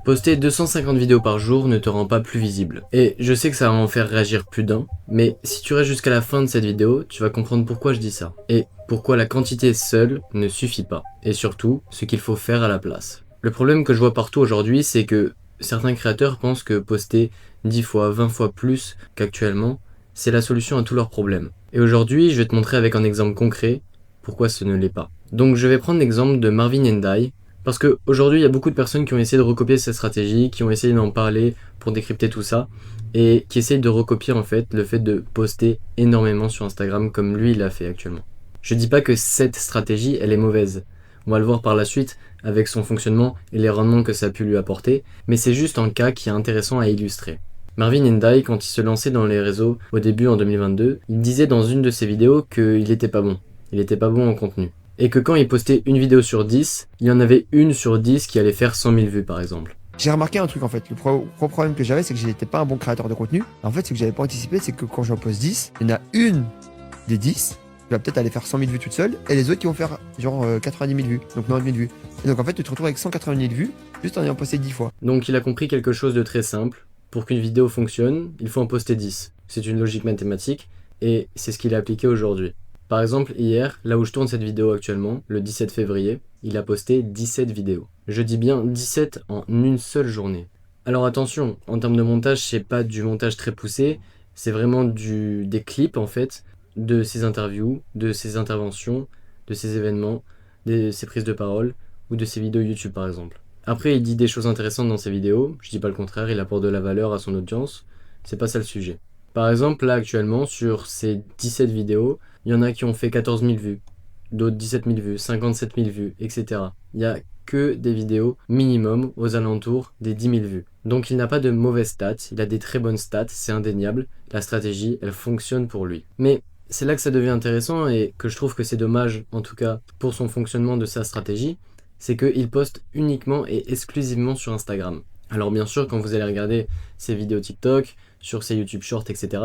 Poster 250 vidéos par jour ne te rend pas plus visible. Et je sais que ça va en faire réagir plus d'un, mais si tu restes jusqu'à la fin de cette vidéo, tu vas comprendre pourquoi je dis ça. Et pourquoi la quantité seule ne suffit pas. Et surtout, ce qu'il faut faire à la place. Le problème que je vois partout aujourd'hui, c'est que certains créateurs pensent que poster 10 fois, 20 fois plus qu'actuellement, c'est la solution à tous leurs problèmes. Et aujourd'hui, je vais te montrer avec un exemple concret pourquoi ce ne l'est pas. Donc je vais prendre l'exemple de Marvin Ndai, parce qu'aujourd'hui, il y a beaucoup de personnes qui ont essayé de recopier cette stratégie, qui ont essayé d'en parler pour décrypter tout ça, et qui essayent de recopier en fait le fait de poster énormément sur Instagram comme lui il l'a fait actuellement. Je dis pas que cette stratégie elle est mauvaise, on va le voir par la suite avec son fonctionnement et les rendements que ça a pu lui apporter, mais c'est juste un cas qui est intéressant à illustrer. Marvin Ndai, quand il se lançait dans les réseaux au début en 2022, il disait dans une de ses vidéos qu'il était pas bon. Il était pas bon en contenu. Et que quand il postait une vidéo sur 10, il y en avait une sur 10 qui allait faire 100 000 vues par exemple. J'ai remarqué un truc en fait, le gros problème que j'avais c'est que j'étais pas un bon créateur de contenu. En fait c'est que j'avais pas anticipé, c'est que quand j'en poste 10, il y en a une des 10 qui va peut-être aller faire 100 000 vues toute seule et les autres qui vont faire genre 90 000 vues, donc 90 000 vues. Et donc en fait tu te retrouves avec 190 000 vues juste en ayant posté 10 fois. Donc il a compris quelque chose de très simple, pour qu'une vidéo fonctionne, il faut en poster 10. C'est une logique mathématique et c'est ce qu'il a appliqué aujourd'hui. Par exemple, hier, là où je tourne cette vidéo actuellement, le 17 février, il a posté 17 vidéos. Je dis bien 17 en une seule journée. Alors attention, en termes de montage, c'est pas du montage très poussé, c'est vraiment des clips en fait, de ses interviews, de ses interventions, de ses événements, de ses prises de parole, ou de ses vidéos YouTube par exemple. Après, il dit des choses intéressantes dans ses vidéos, je dis pas le contraire, il apporte de la valeur à son audience, c'est pas ça le sujet. Par exemple, là actuellement, sur ces 17 vidéos, il y en a qui ont fait 14 000 vues, d'autres 17 000 vues, 57 000 vues, etc. Il n'y a que des vidéos minimum aux alentours des 10 000 vues. Donc il n'a pas de mauvaises stats, il a des très bonnes stats, c'est indéniable, la stratégie, elle fonctionne pour lui. Mais c'est là que ça devient intéressant et que je trouve que c'est dommage, en tout cas pour son fonctionnement de sa stratégie, c'est qu'il poste uniquement et exclusivement sur Instagram. Alors bien sûr, quand vous allez regarder ses vidéos TikTok, sur ses YouTube Shorts, etc.,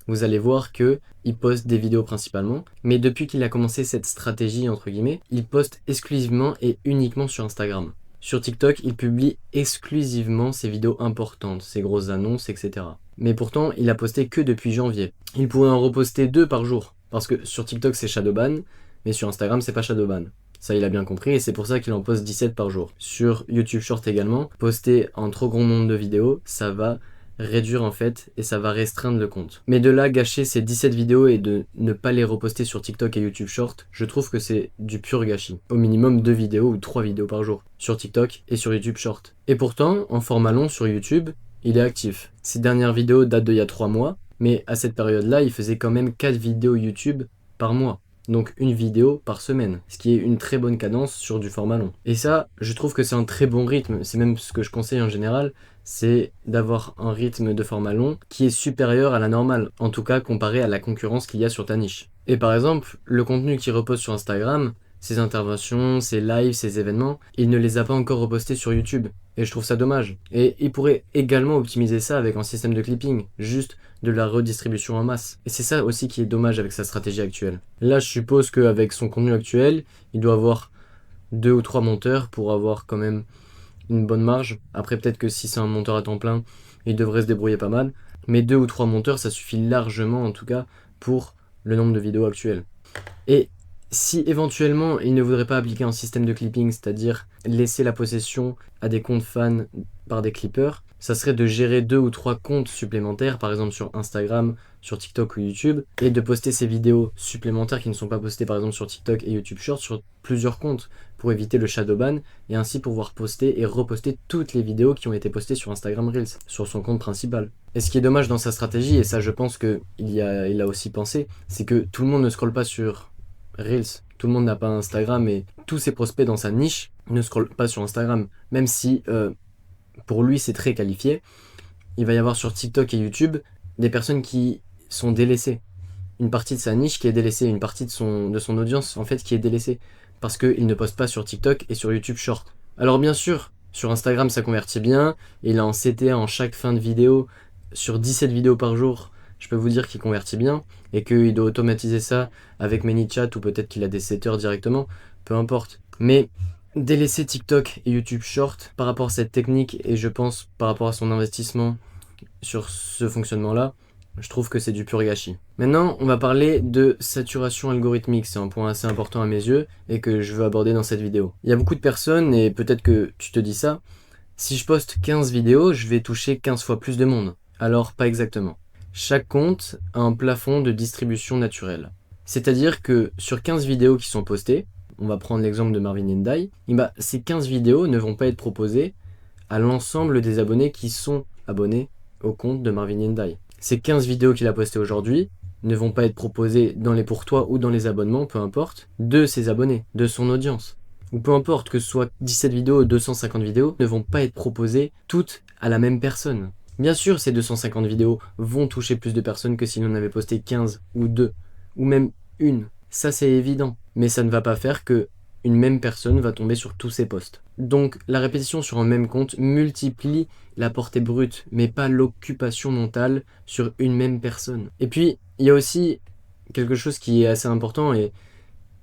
vous allez voir qu'il poste des vidéos principalement, mais depuis qu'il a commencé cette stratégie, entre guillemets, il poste exclusivement et uniquement sur Instagram. Sur TikTok, il publie exclusivement ses vidéos importantes, ses grosses annonces, etc. Mais pourtant, il a posté que depuis janvier. Il pourrait en reposter 2 par jour, parce que sur TikTok c'est shadowban, mais sur Instagram c'est pas shadowban. Ça, il a bien compris et c'est pour ça qu'il en poste 17 par jour. Sur YouTube Short également, poster un trop grand nombre de vidéos, ça va réduire en fait et ça va restreindre le compte. Mais de là, gâcher ces 17 vidéos et de ne pas les reposter sur TikTok et YouTube Short, je trouve que c'est du pur gâchis. Au minimum 2 vidéos ou 3 vidéos par jour sur TikTok et sur YouTube Short. Et pourtant, en format long sur YouTube, il est actif. Ses dernières vidéos datent d'il y a 3 mois, mais à cette période-là, il faisait quand même 4 vidéos YouTube par mois. Donc une vidéo par semaine, ce qui est une très bonne cadence sur du format long. Et ça, je trouve que c'est un très bon rythme, c'est même ce que je conseille en général, c'est d'avoir un rythme de format long qui est supérieur à la normale, en tout cas comparé à la concurrence qu'il y a sur ta niche. Et par exemple, le contenu qui repose sur Instagram, ses interventions, ses lives, ses événements, il ne les a pas encore repostés sur YouTube. Et je trouve ça dommage. Et il pourrait également optimiser ça avec un système de clipping, juste de la redistribution en masse. Et c'est ça aussi qui est dommage avec sa stratégie actuelle. Là, je suppose qu'avec son contenu actuel, il doit avoir 2 ou 3 monteurs pour avoir quand même une bonne marge. Après, peut-être que si c'est un monteur à temps plein, il devrait se débrouiller pas mal. Mais 2 ou 3 monteurs, ça suffit largement en tout cas pour le nombre de vidéos actuelles. Et si éventuellement il ne voudrait pas appliquer un système de clipping, c'est-à-dire laisser la possession à des comptes fans par des clippers, ça serait de gérer 2 ou 3 comptes supplémentaires, par exemple sur Instagram, sur TikTok ou YouTube, et de poster ces vidéos supplémentaires qui ne sont pas postées par exemple sur TikTok et YouTube Shorts sur plusieurs comptes pour éviter le shadowban et ainsi pouvoir poster et reposter toutes les vidéos qui ont été postées sur Instagram Reels, sur son compte principal. Et ce qui est dommage dans sa stratégie, et ça je pense qu'il a aussi pensé, c'est que tout le monde ne scrolle pas sur Reels. Tout le monde n'a pas Instagram et tous ses prospects dans sa niche ne scrollent pas sur Instagram. Même si pour lui c'est très qualifié, il va y avoir sur TikTok et YouTube des personnes qui sont délaissées. Une partie de sa niche qui est délaissée, une partie de son audience en fait qui est délaissée. Parce qu'il ne poste pas sur TikTok et sur YouTube Short. Alors bien sûr, sur Instagram ça convertit bien, et il a en CTA en chaque fin de vidéo, sur 17 vidéos par jour, je peux vous dire qu'il convertit bien, et qu'il doit automatiser ça avec ManyChat, ou peut-être qu'il a des setters directement, peu importe. Mais délaisser TikTok et YouTube Short par rapport à cette technique et je pense par rapport à son investissement sur ce fonctionnement-là, je trouve que c'est du pur gâchis. Maintenant, on va parler de saturation algorithmique. C'est un point assez important à mes yeux et que je veux aborder dans cette vidéo. Il y a beaucoup de personnes, et peut-être que tu te dis ça, si je poste 15 vidéos, je vais toucher 15 fois plus de monde. Alors, pas exactement. Chaque compte a un plafond de distribution naturelle. C'est-à-dire que sur 15 vidéos qui sont postées, on va prendre l'exemple de Marvin Ndai, ces 15 vidéos ne vont pas être proposées à l'ensemble des abonnés qui sont abonnés au compte de Marvin Ndai. Ces 15 vidéos qu'il a postées aujourd'hui ne vont pas être proposées dans les pour toi ou dans les abonnements, peu importe, de ses abonnés, de son audience. Ou peu importe que ce soit 17 vidéos ou 250 vidéos, ne vont pas être proposées toutes à la même personne. Bien sûr, ces 250 vidéos vont toucher plus de personnes que si l'on avait posté 15 ou 2, ou même une. Ça c'est évident, mais ça ne va pas faire que une même personne va tomber sur tous ces posts. Donc la répétition sur un même compte multiplie la portée brute, mais pas l'occupation mentale sur une même personne. Et puis, il y a aussi quelque chose qui est assez important, et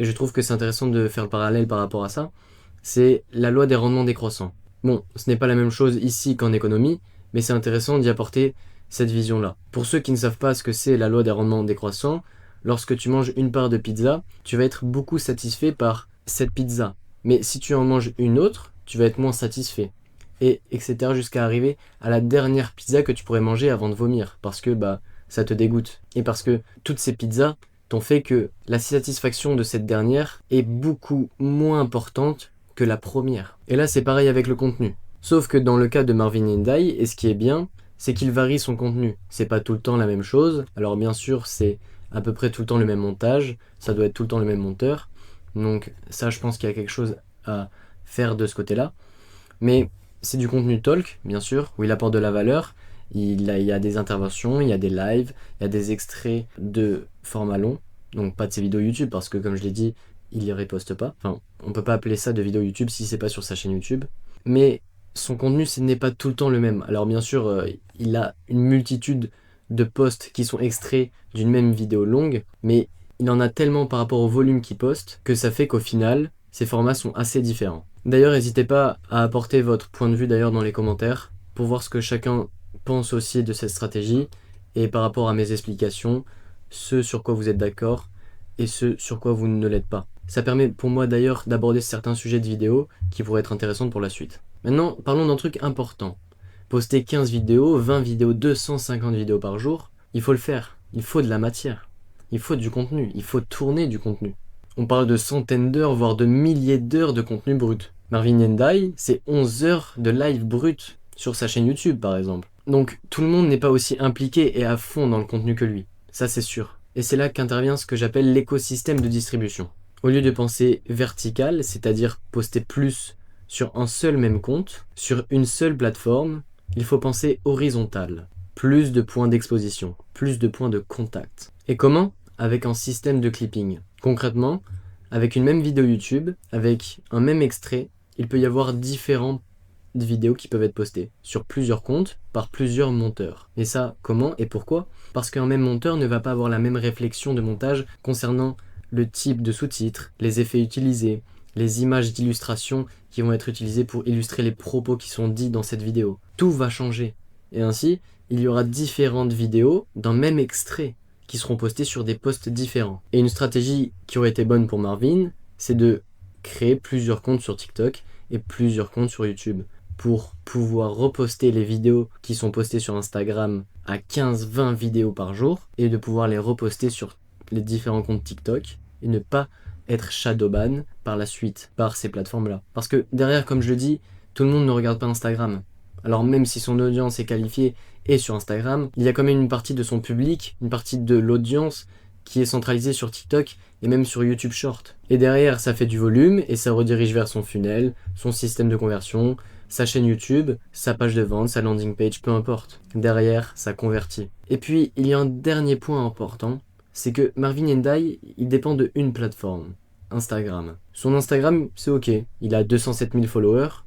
je trouve que c'est intéressant de faire le parallèle par rapport à ça, c'est la loi des rendements décroissants. Bon, ce n'est pas la même chose ici qu'en économie, mais c'est intéressant d'y apporter cette vision-là. Pour ceux qui ne savent pas ce que c'est la loi des rendements décroissants, lorsque tu manges une part de pizza, tu vas être beaucoup satisfait par cette pizza. Mais si tu en manges une autre, tu vas être moins satisfait. Et etc. jusqu'à arriver à la dernière pizza que tu pourrais manger avant de vomir. Parce que ça te dégoûte. Et parce que toutes ces pizzas t'ont fait que la satisfaction de cette dernière est beaucoup moins importante que la première. Et là c'est pareil avec le contenu. Sauf que dans le cas de Marvin Ndai, et ce qui est bien, c'est qu'il varie son contenu. C'est pas tout le temps la même chose. Alors bien sûr c'est à peu près tout le temps le même montage. Ça doit être tout le temps le même monteur. Donc ça, je pense qu'il y a quelque chose à faire de ce côté-là. Mais c'est du contenu talk, bien sûr, où il apporte de la valeur. Il y a des interventions, il y a des lives, il y a des extraits de format long. Donc pas de ses vidéos YouTube, parce que comme je l'ai dit, il y reposte pas. Enfin, on peut pas appeler ça de vidéo YouTube si c'est pas sur sa chaîne YouTube. Mais son contenu, ce n'est pas tout le temps le même. Alors bien sûr, il a une multitude de posts qui sont extraits d'une même vidéo longue, mais il en a tellement par rapport au volume qu'il poste que ça fait qu'au final, ces formats sont assez différents. D'ailleurs, n'hésitez pas à apporter votre point de vue d'ailleurs dans les commentaires pour voir ce que chacun pense aussi de cette stratégie et par rapport à mes explications, ce sur quoi vous êtes d'accord et ce sur quoi vous ne l'êtes pas. Ça permet pour moi d'ailleurs d'aborder certains sujets de vidéo qui pourraient être intéressants pour la suite. Maintenant, parlons d'un truc important. Poster 15 vidéos, 20 vidéos, 250 vidéos par jour, il faut le faire. Il faut de la matière. Il faut du contenu. Il faut tourner du contenu. On parle de centaines d'heures, voire de milliers d'heures de contenu brut. Marvin Ndai, c'est 11 heures de live brut sur sa chaîne YouTube, par exemple. Donc, tout le monde n'est pas aussi impliqué et à fond dans le contenu que lui. Ça, c'est sûr. Et c'est là qu'intervient ce que j'appelle l'écosystème de distribution. Au lieu de penser vertical, c'est-à-dire poster plus sur un seul même compte, sur une seule plateforme, il faut penser horizontal. Plus de points d'exposition, plus de points de contact. Et comment ? Avec un système de clipping. Concrètement, avec une même vidéo YouTube, avec un même extrait, il peut y avoir différentes vidéos qui peuvent être postées sur plusieurs comptes par plusieurs monteurs. Et ça, comment et pourquoi ? Parce qu'un même monteur ne va pas avoir la même réflexion de montage concernant le type de sous-titres, les effets utilisés, les images d'illustration qui vont être utilisées pour illustrer les propos qui sont dits dans cette vidéo. Tout va changer. Et ainsi, il y aura différentes vidéos d'un même extrait qui seront postées sur des posts différents. Et une stratégie qui aurait été bonne pour Marvin, c'est de créer plusieurs comptes sur TikTok et plusieurs comptes sur YouTube pour pouvoir reposter les vidéos qui sont postées sur Instagram à 15-20 vidéos par jour et de pouvoir les reposter sur les différents comptes TikTok et ne pas être shadowban par la suite par ces plateformes-là. Parce que derrière, comme je le dis, tout le monde ne regarde pas Instagram. Alors même si son audience est qualifiée et sur Instagram, il y a quand même une partie de son public, une partie de l'audience qui est centralisée sur TikTok et même sur YouTube Short. Et derrière, ça fait du volume et ça redirige vers son funnel, son système de conversion, sa chaîne YouTube, sa page de vente, sa landing page, peu importe. Derrière, ça convertit. Et puis, il y a un dernier point important, c'est que Marvin Ndai, il dépend de une plateforme, Instagram. Son Instagram, c'est ok, il a 207 000 followers,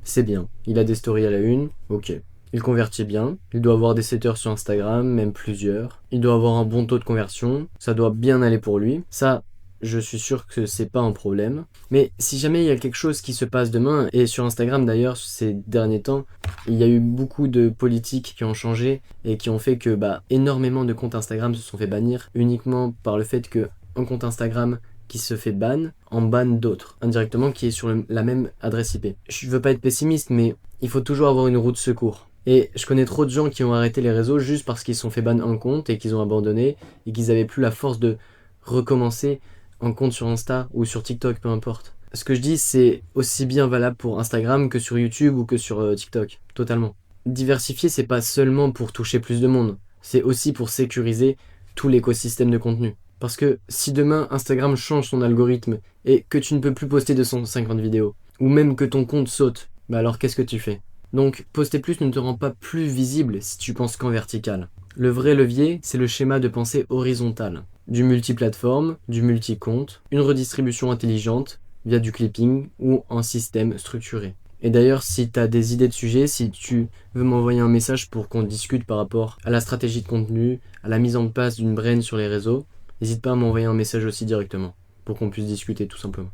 c'est bien. Il a des stories à la une, ok. Il convertit bien, il doit avoir des setters sur Instagram, même plusieurs. Il doit avoir un bon taux de conversion, ça doit bien aller pour lui. Ça, je suis sûr que c'est pas un problème. Mais si jamais il y a quelque chose qui se passe demain, et sur Instagram d'ailleurs ces derniers temps, il y a eu beaucoup de politiques qui ont changé et qui ont fait que énormément de comptes Instagram se sont fait bannir uniquement par le fait que un compte Instagram qui se fait ban en banne d'autres, indirectement qui est sur la même adresse IP. Je veux pas être pessimiste, mais il faut toujours avoir une roue de secours. Et je connais trop de gens qui ont arrêté les réseaux juste parce qu'ils se sont fait ban un compte et qu'ils ont abandonné et qu'ils avaient plus la force de recommencer un compte sur Insta ou sur TikTok, peu importe. Ce que je dis, c'est aussi bien valable pour Instagram que sur YouTube ou que sur TikTok, totalement. Diversifier, c'est pas seulement pour toucher plus de monde, c'est aussi pour sécuriser tout l'écosystème de contenu. Parce que si demain Instagram change son algorithme et que tu ne peux plus poster 250 vidéos, ou même que ton compte saute, alors qu'est-ce que tu fais? Donc poster plus ne te rend pas plus visible si tu penses qu'en vertical. Le vrai levier, c'est le schéma de pensée horizontal. Du multiplateforme, du multi-compte, une redistribution intelligente via du clipping ou un système structuré. Et d'ailleurs, si tu as des idées de sujets, si tu veux m'envoyer un message pour qu'on discute par rapport à la stratégie de contenu, à la mise en place d'une brain sur les réseaux, n'hésite pas à m'envoyer un message aussi directement, pour qu'on puisse discuter tout simplement.